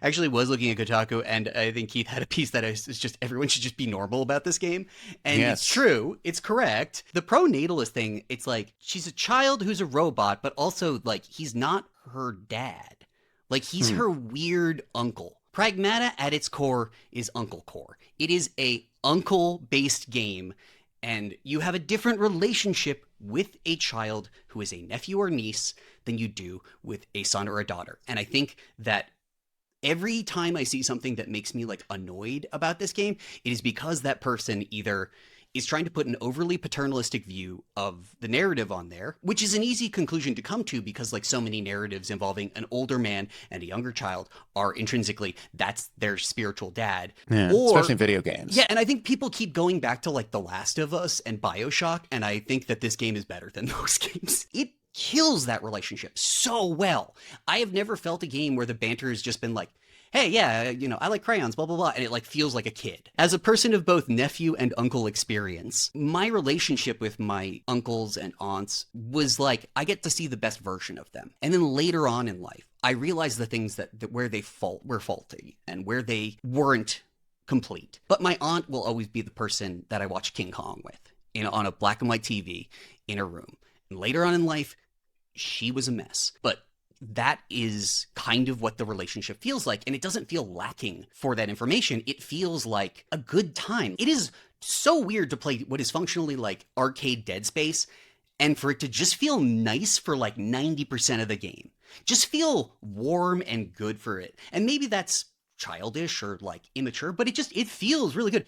I actually was looking at Kotaku, and I think Keith had a piece that is just everyone should just be normal about this game. And it's Yes. true, it's correct. The pro-natalist thing, it's like she's a child who's a robot, but also like he's not her dad. Like he's Hmm. her weird uncle. Pragmata at its core is uncle core. It is a uncle-based game, and you have a different relationship with a child who is a nephew or niece than you do with a son or a daughter. And I think that every time I see something that makes me like annoyed about this game, it is because that person either is trying to put an overly paternalistic view of the narrative on there, which is an easy conclusion to come to because like so many narratives involving an older man and a younger child are intrinsically that's their spiritual dad. Yeah, especially Or in video yeah, games. and I think people keep going back to like The Last of Us and BioShock, and I think that this game is better than those games. It kills that relationship so well. I have never felt a game where the banter has just been like, hey, yeah, I like crayons, blah, blah, blah. And it like feels like a kid. As a person of both nephew and uncle experience, my relationship with my uncles and aunts was like, I get to see the best version of them. And then later on in life, I realized the things that where they were faulty and where they weren't complete. But my aunt will always be the person that I watch King Kong with, on a black and white TV in a room. And later on in life, she was a mess. But that is kind of what the relationship feels like. And it doesn't feel lacking for that information. It feels like a good time. It is so weird to play what is functionally like arcade Dead Space and for it to just feel nice for like 90% of the game. Just feel warm and good for it. And maybe that's childish or like immature, but it feels really good.